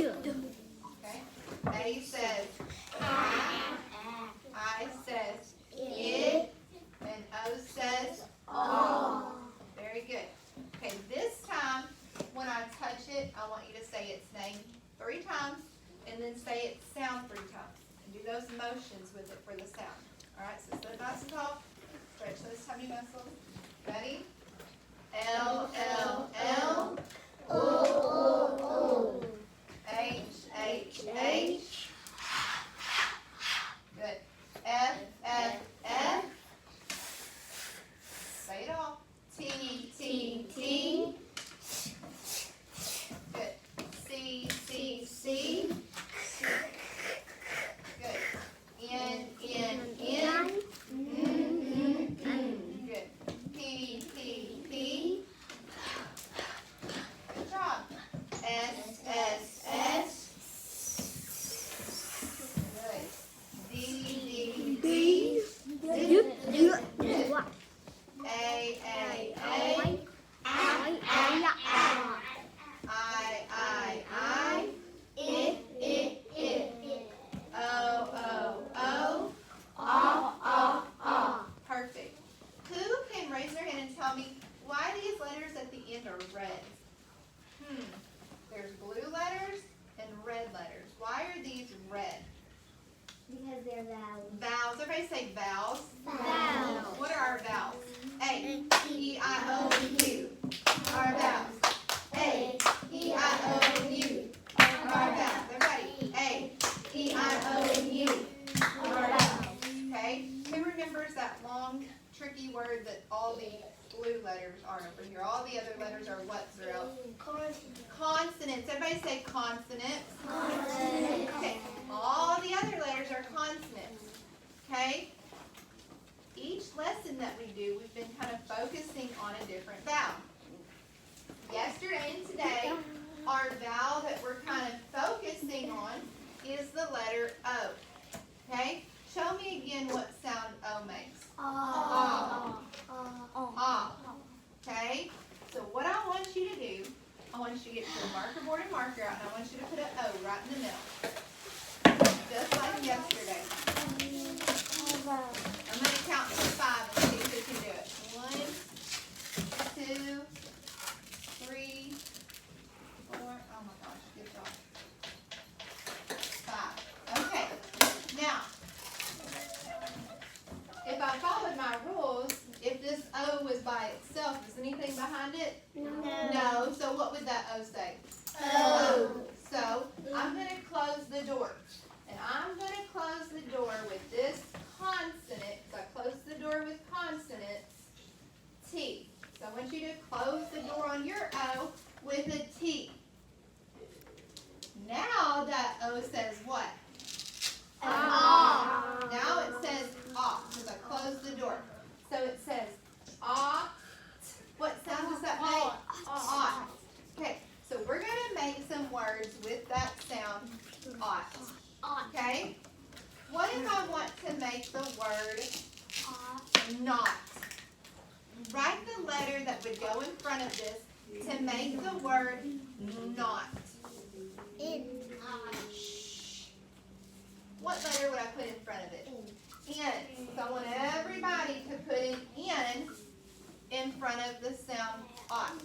Okay. A says I says it, and O says all. Very good. Okay, this time when I touch it, I want you to say its name 3 times and then say its sound 3 times. And do those motions with it for the sound. Alright, so sit nice and tall. Stretch those tummy muscles. Ready? L, L, L. O, O, O. H, H, H. Good. F, F, F. Say it all. T, T, T. Good. C, C, C. Good. N, N, N. Good. P, P, P. Good job. S, S, S. Good. D, D, D. A, A, A. I, I. It. O, O. Perfect. Who can raise their hand and tell me why these letters at the end are red? There's blue letters and red letters. Why are these red? Because they're vowels. Vowels. Everybody say vowels. Vowels. What are our vowels? A, E, I, O, U. Our vowels. A, E, I, O, U. Our vowels. Everybody. A, E, I, O, U. Our vowels. Okay. Who remembers that long, tricky word that all the blue letters are over here? All the other letters are what, Zero? Consonants. Everybody say consonants. Consonants. Okay. All the other letters are consonants. Okay? Each lesson that we do, we've been kind of focusing on a different vowel. Yesterday and today, our vowel that we're kind of focusing on is the letter O. Okay? Show me again what sound O makes. Ah. Okay? So what I want you to do, I want you to get your marker board and marker out, and I want you to put an O right in the middle. Just like yesterday. I'm going to count to 5 and see who can do it. 1, 2, 3, 4. Oh my gosh, good job. 5. Okay. Now, if I followed my rules, if this O was by itself, is anything behind it? No. So what would that O say? O. So I'm going to close the door. And I'm going to close the door with this consonant. So I close the door with consonants, T. So I want you to close the door on your O with a T. Now that O says what? Ah. Now it says ah, because I closed the door. So it says ah. What sound does that make? Ah. Okay, so we're going to make some words with that sound ought. Okay? What if I want to make the word not? Write the letter that would go in front of this to make the word not. What letter would I put in front of it? N. So I want everybody to put an N in front of the sound ought.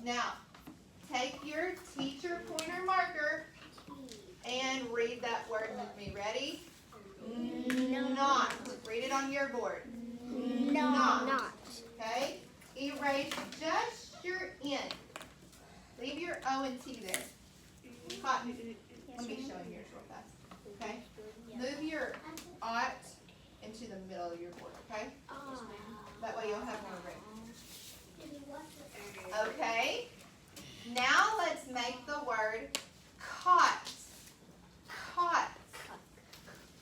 Now, take your teacher pointer marker and read that word with me. Ready? Not. Read it on your board. Not. Okay? Erase just your N. Leave your O and T there. Cotton. Let me show you yours real fast. Okay? Move your ought into the middle of your board. Okay? That way you'll have more room. Okay? Now let's make the word caught. Caught.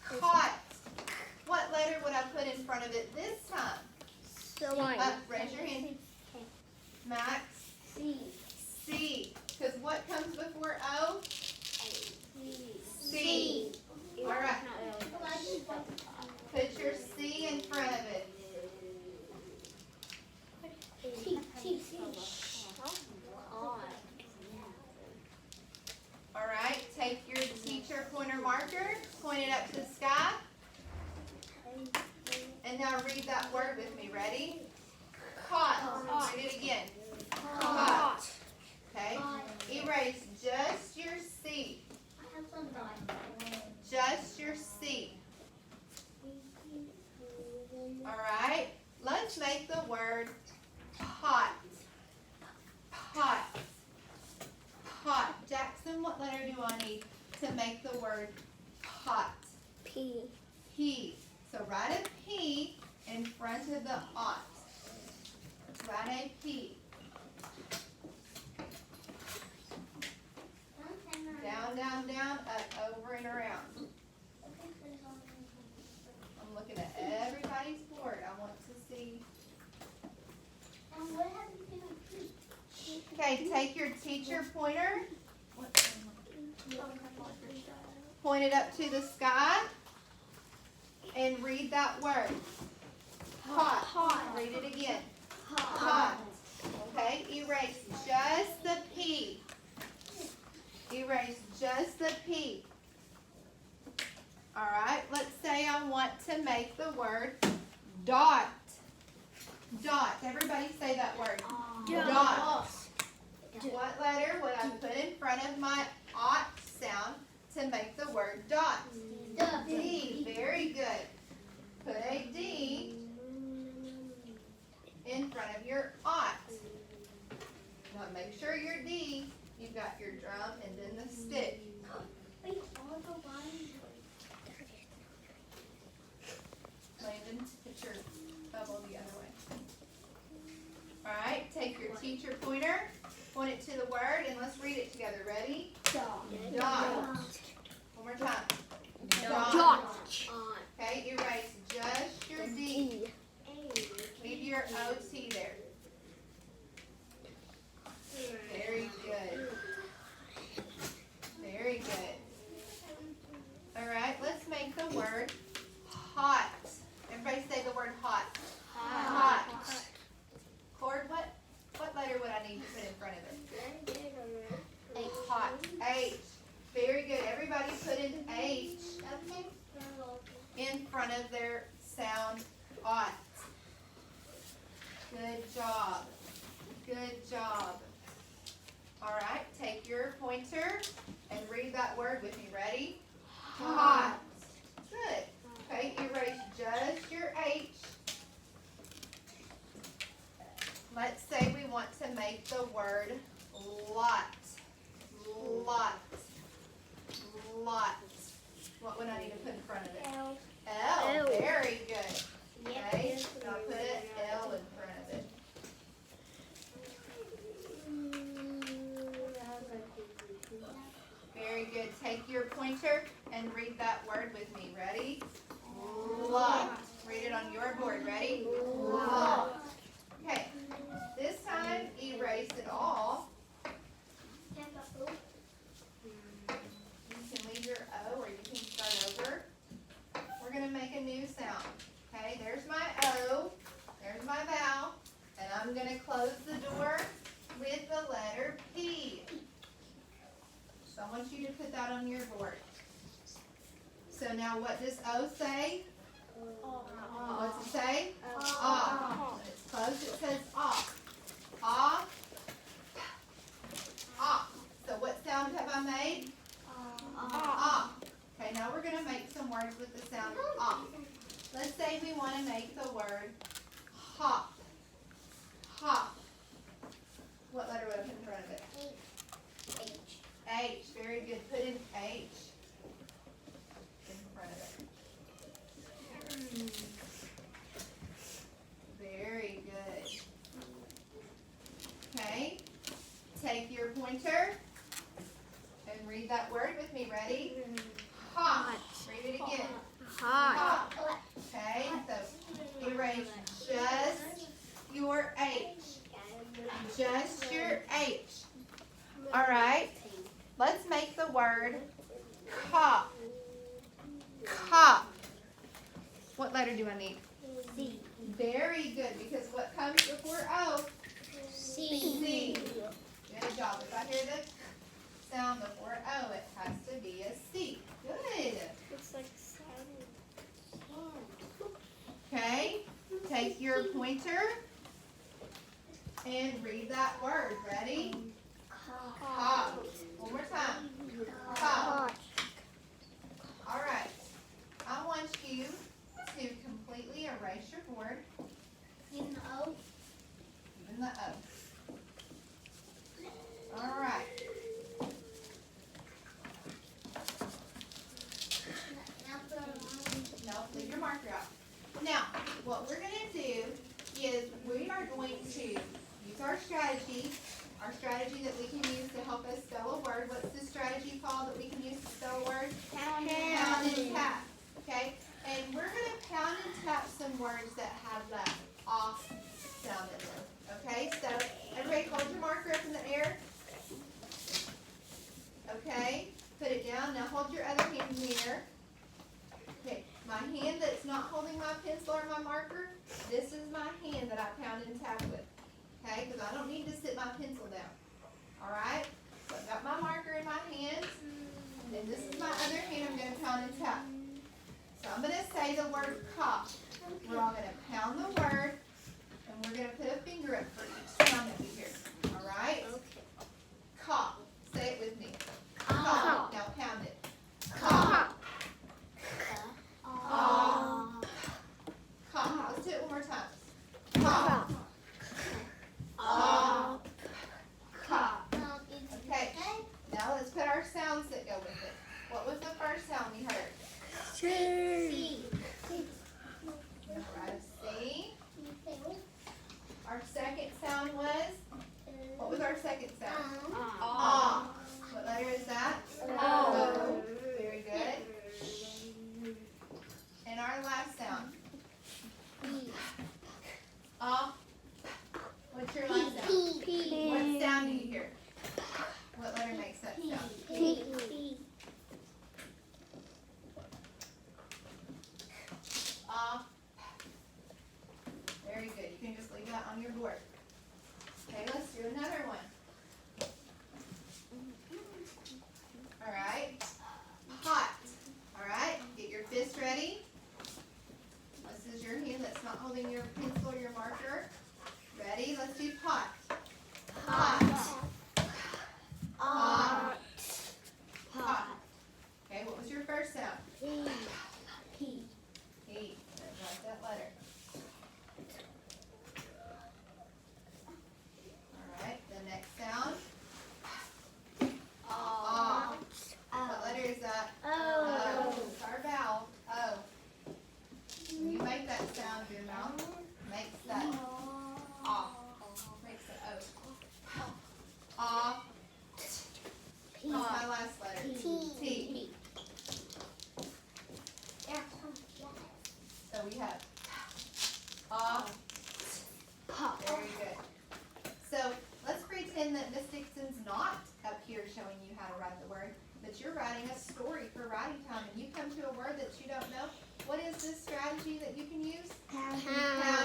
Caught. What letter would I put in front of it this time? Raise your hand. Max. C. Because what comes before O? C. All right. Put your C in front of it. pointer marker. Point it up to the sky. And now read that word with me. Ready? Caught. Read it again. Caught. Okay. Erase just your C. Just your C. Alright. Let's make the word pot. Pot. Pot. Jackson, what letter do I need to make the word pot? P. P. So write a P in front of the ought. Write a P. Down, down, down, up, over, and around. I'm looking at everybody's board. I want to see. Okay, take your teacher pointer. Point it up to the sky. And read that word. Hot. Read it again. Hot. Okay, erase just the P. Erase just the P. Alright, let's say I want to make the word dot. Dot. Everybody say that word. Dot. What letter would I put in front of my ought sound to make the word dot? D. Very good. Put a D in front of your ought. Now make sure your D, you've got your drum and then the stick. Landon, put your bubble the other way. Alright, take your teacher pointer, point it to the word, and let's read it together. Ready? Dot. One more time. Dot. Okay, erase just your D. Leave your OT there. Very good. Very good. Alright, let's make the word hot. Everybody say the word hot. Hot. Cord, what letter would I need to put in front of it? Hot. H. Very good. Everybody put an H in front of their sound ought. Good job. Good job. Alright, take your pointer and read that word with me. Ready? Hot. Good. Okay, erase just your H. Let's say we want to make the word lot. Lot. Lot. What would I need to put in front of it? L. Very good. Okay, now put an L in front of it. Very good. Take your pointer and read that word with me. Ready? Lot. Read it on your board. Ready? Lot. Okay. This time, erase it all. You can leave your O or you can start over. We're going to make a new sound. Okay, there's my O. There's my vowel. And I'm going to close the door with the letter P. So I want you to put that on your board. So now what does O say? What's it say? Ah. When it's closed, it says ah. Ah. Ah. So what sound have I made? Ah. Okay, now we're going to make some words with the sound ah. Let's say we want to make the word hop. Hop. What letter would I put in front of it? H. Very good. Put an H in front of it. Very good. Okay. Take your pointer and read that word with me. Ready? Hot. Read it again. Hot. Okay. So erase just your H. Just your H. All right. Let's make the word cop. Cop. What letter do I need? C. Very good, because what comes before O? C. C. Good job. If I hear the sound before O, it has to be a C. marker out. Now, what we're going to do is we are going to use our strategy that we can use to help us spell a word. What's the strategy called that we can use to spell a word? Pound And tap. Okay? And we're going to pound and tap some words that have that off sound in them. Okay? So, everybody hold your marker up in the air. Okay? Put it down. Now hold your other hand here. Okay, my hand that's not holding my pencil or my marker, this is my hand that I pound and tap with. Okay, because I don't need to sit my pencil down. Alright? So I've got my marker in my hand, and this is my other hand I'm going to pound and tap. So I'm going to say the word cop. We're all going to pound the word, and we're going to put a finger up for each sound that we hear. Alright? Cop. Say it with me. Cop. Now pound it. Cop. Cop. Let's do it one more time. Cop. Cop. Okay. Now let's put our sounds that go with it. What was the first sound we heard? C. Right, C. Our second sound was? What was our second sound? Ah. What letter is that? O. Very good. And our last sound? Ah. What's your last sound? What sound do you hear? What letter makes that sound? Ah. Very good. You can just leave that on your board. Okay, let's do another one. Alright. Hot. Alright, get your fist ready. This is your hand that's not holding your pencil or your marker. Ready? Let's do pot. Hot. Hot. Hot. Okay, what was your first sound? P. Write that letter. Alright, the next sound. What letter is that? O. It's our vowel. O. When you make that sound, your mouth makes that makes the O. What's my last letter? T. So we have Very good. So let's pretend that Miss Dixon's not up here showing you how to write the word, but you're writing a story for writing time, and you come to a word that you don't know. What is this strategy that you can use? Pound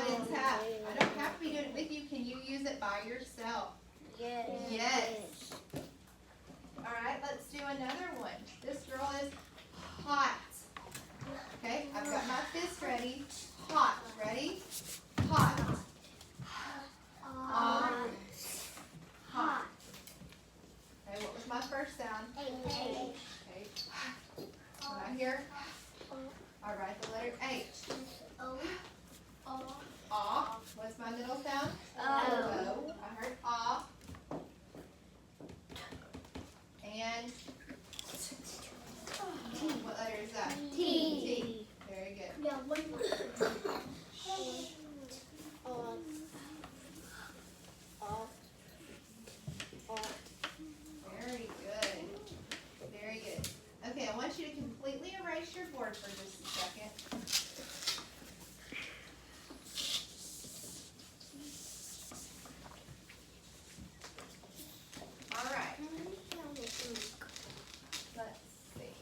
and tap. I don't have to be doing it with you. Can you use it by yourself? Yes. All right, let's do another one. This girl is hot. Okay, I've got my fist ready. Hot. Ready? Hot. Hot. Okay, what was my first sound? Okay. When I hear, I write the letter H. Ah. What's my middle sound? O. I heard ah. And what letter is that? T. Very good. Yeah, one more. Very good. Very good. Okay, I want you to completely erase your board for just a second. All right. Let's see.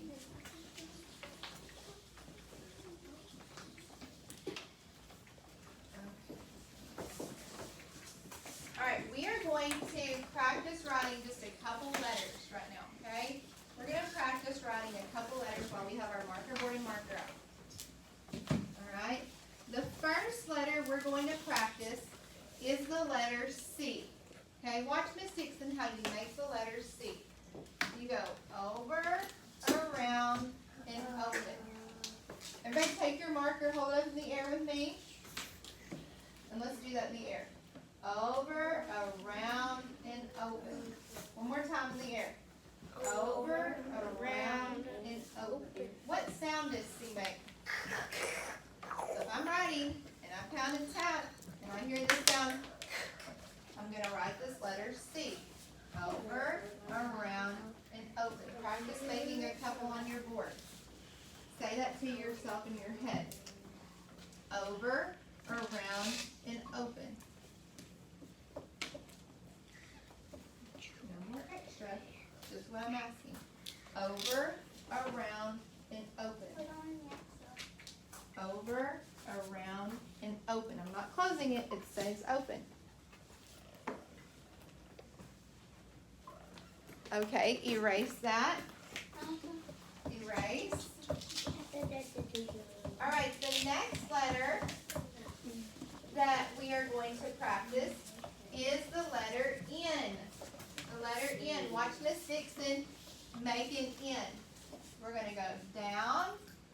All right, we are going to practice writing just a couple letters right now, okay? We're going to practice writing a couple letters while we have our marker board and marker out. All right? The first letter we're going to practice is the letter C. Okay, watch Miss Dixon how you make the letter C. You go over, around, and open. Everybody take your marker, hold it up in the air with me. And let's do that in the air. Over, around, and open. One more time in the air. Over, around, and open. What sound does C make? Practice making a couple on your board. Say that to yourself in your head. Over, around, and open. No more extra, just what I'm asking. Over, around, and open. Over, around, and open. I'm not closing it, it says open. Okay, erase that. Erase. Alright, the next letter that we are going to practice is the letter N. The letter N. Watch Miss Dixon make an N. We're going to go down,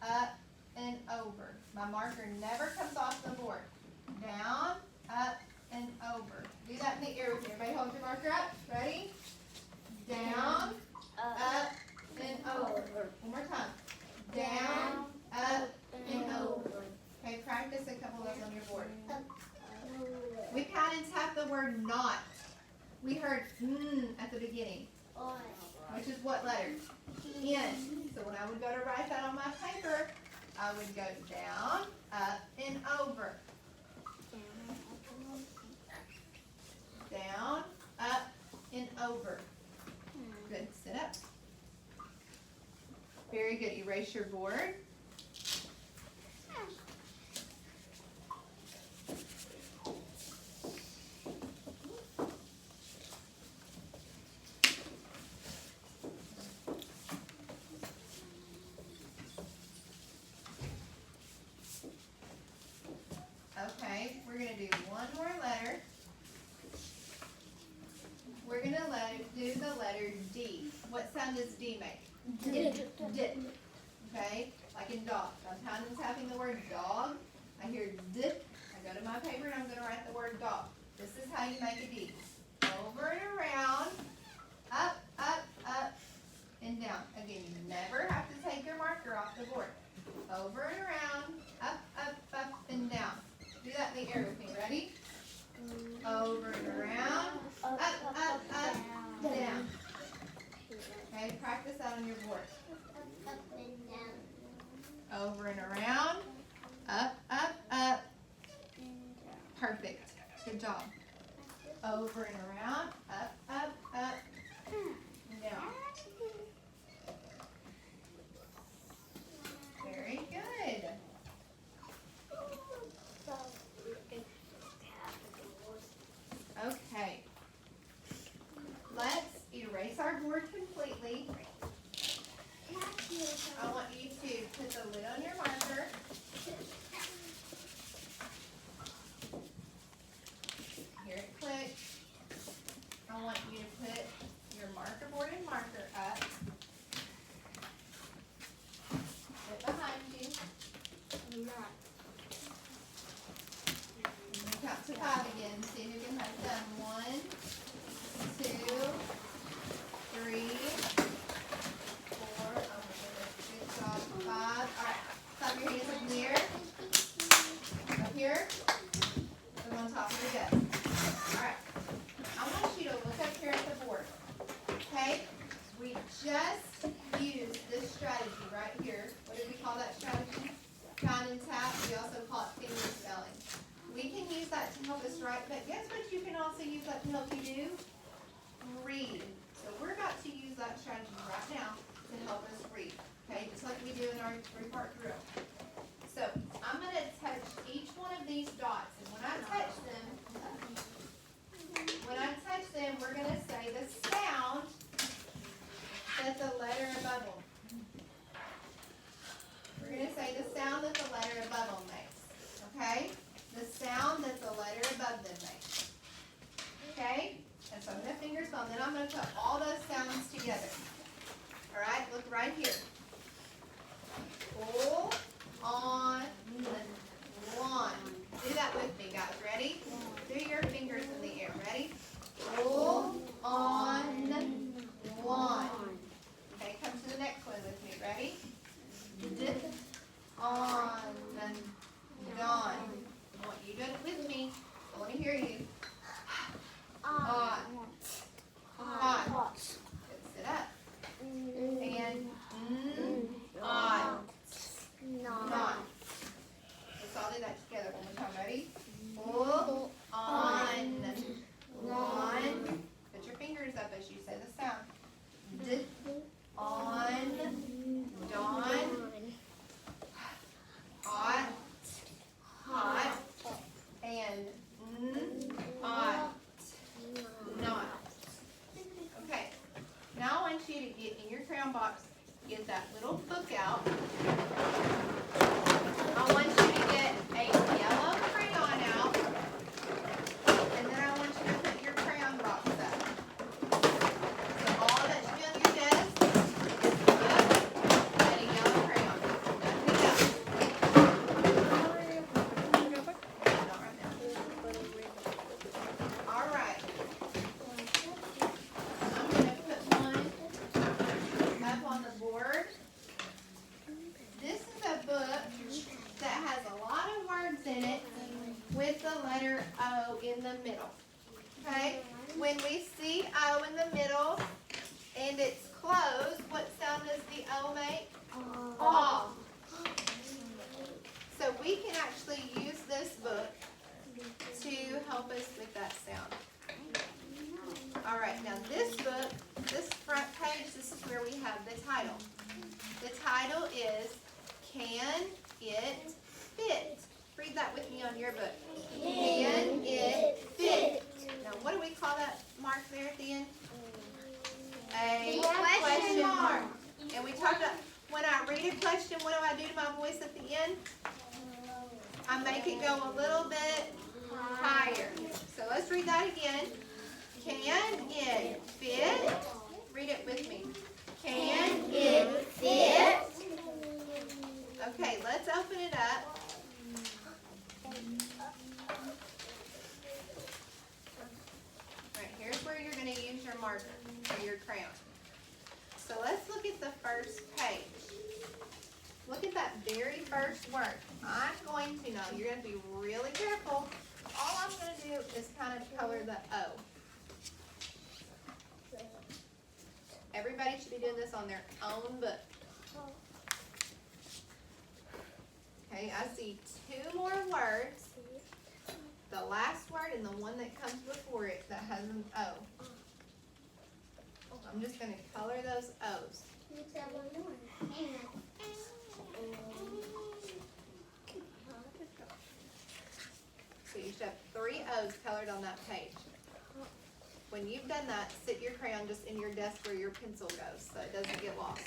up, and over. My marker never comes off the board. Down, up, and over. Do that in the air with me. Everybody hold your marker up. Ready? Down, up, and over. One more time. Down, up, and over. Okay, practice a couple of those on your board. We count and tap the word not. We heard at the beginning, which is what letter? N. So when I would go to write that on my paper, I would go down, up, and over. Down, up, and over. Good. Sit up. Very good. Erase your board. Okay, we're going to do one more letter. We're going to do the letter D. What sound does D make? D. D. Okay, like in dog. I'm pounding and tapping the word dog. I hear D. I go to my paper and I'm going to write the word dog. This is how you make a D. Over and around, up, up, up, and down. Again, you never have to take your marker off the board. Over and around, up, up, up, and down. Do that in the air with me. Ready? Over and around, up, up, up, down. Okay, practice that on your board. Over and around, up, up, up. Perfect. Good job. Over and around, up, up, up, and down. Very good. Okay. Let's erase our board completely. I want you to put the lid on your marker. Hear it click. I want you to put your marker board and marker up. Put it behind you. And you count to 5 again. See who can have done. 1, 2, 3, 4. Oh my goodness. Good job. 5. All right. Clap your hands up in the air. Up here. Put them on top of the desk. All right. I want you to look up here at the board. Okay? We just used this strategy right here. What did we call that strategy? Count and tap. We also call it finger spelling. We can use that to help us write, but guess what you can also use that to help you do? Read. So we're about to use that strategy right now to help us read. Okay, just like we do in our 3-part drill. So I'm going to touch each one of these dots, and when I touch them, we're going to say the sound that the letter above them. We're going to say the sound that the letter above them makes. Okay? The sound that the letter above them makes. Okay? And so I'm going to finger spell, and then I'm going to put all those sounds together. Alright? Look right here. Pull on one. Do that with me, guys. Ready? Do your fingers in the air. Ready? Pull on one. Okay, come to the next one with me. Ready? Dip on dawn. I want you to do it with me. I want to hear you. On. Hot. Good. Sit up. crayon box, get that little book out. I want you to get a yellow crayon out, and then I want you to put your crayon box up. So all that should be on your desk is the book and a yellow crayon. Nothing else. Not right now. All right. I'm going to put one up on the board. This is a book that has a lot of words in it with the letter O in the middle. Okay? When we see O in the middle and it's closed, what sound does the O make? Aw. So we can actually use this book to help us with that sound. All right, now this book, this front page, this is where we have the title. The title is, Can It Fit? Read that with me on your book. Can it fit? Now, what do we call that mark there at the end? A question mark. And we talked about, when I read a question, what do I do to my voice at the end? I make it go a little bit higher. So let's read that again. Can it fit? Read it with me. Can it fit? Okay, let's open it up. Right, here's where you're going to use your marker or your crayon. So let's look at the first page. Look at that very first word. I'm going to, now you're going to be really careful. All I'm going to do is kind of color the O. Everybody should be doing this on their own book. Okay, I see two more words. The last word and the one that comes before it that has an O. I'm just going to color those O's. So you should have 3 O's colored on that page. When you've done that, sit your crayon just in your desk where your pencil goes so it doesn't get lost.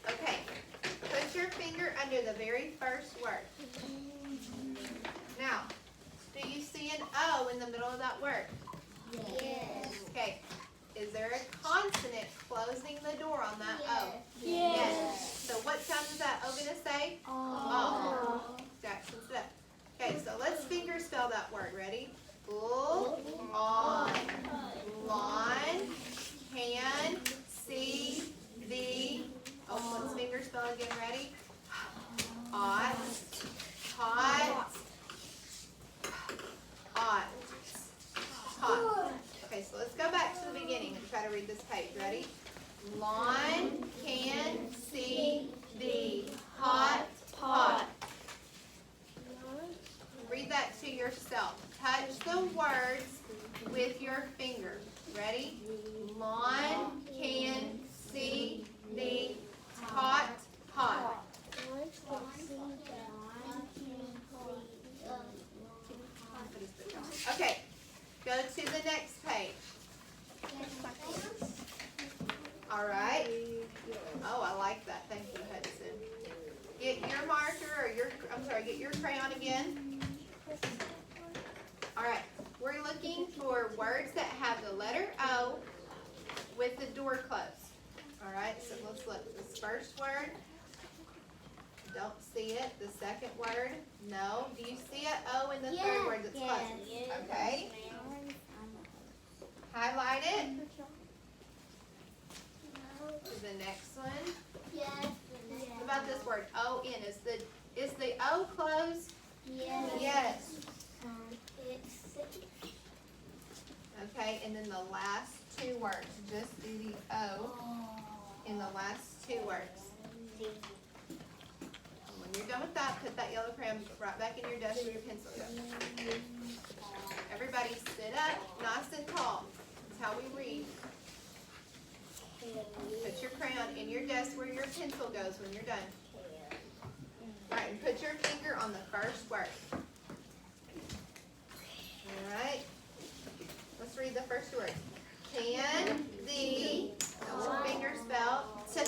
Okay, put your finger under the very first word. Now, do you see an O in the middle of that word? Yes. Okay, is there a consonant closing the door on that O? Yes. So what sound is that O going to say? Oh. Jackson said. Okay, so let's finger spell that word. Ready? On. Lawn. Can. See. The. Oh, let's finger spell again. Ready? Hot. Hot. Hot. Hot. Okay, so let's go back to the beginning and try to read this page. Ready? Lawn. Can. See. The. Hot. Hot. Read that to yourself. Touch the words with your finger. Ready? Lawn, can, see, the, hot, hot. Okay, go to the next page. All right. Oh, I like that. Thank you, Hudson. Get your marker, or get your crayon again. All right, we're looking for words that have the letter O with the door closed. All right, so let's look. This first word, don't see it. The second word, no. Do you see an O in the third word that's closed? Okay. Highlight it. To the next one. What about this word, O-N? Is the O closed? Yes. Okay, and then the last 2 words. Just do the O in the last 2 words. And when you're done with that, put that yellow crayon right back in your desk where your pencil goes. Everybody sit up nice and tall. That's how we read. Put your crayon in your desk where your pencil goes when you're done. All right, and put your finger on the first word. All right. Let's read the first word. Can, the, finger spell, to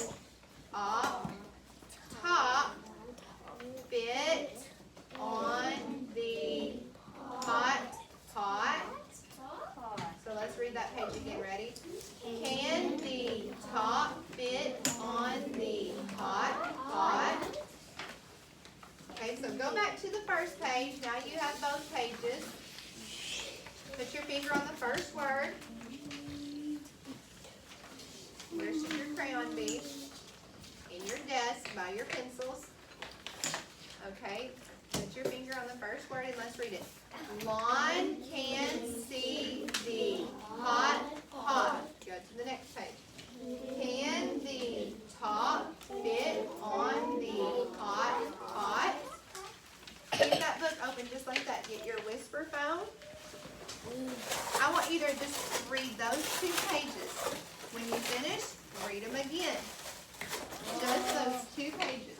to the first page. Now you have both pages. Put your finger on the first word. Where should your crayon be? In your desk by your pencils. Okay, put your finger on the first word and let's read it. Lawn can see the hot hot. Go to the next page. Can the top fit on the hot hot? Keep that book open just like that. Get your whisper phone. I want you to just read those 2 pages. When you finish, read them again. Just those 2 pages.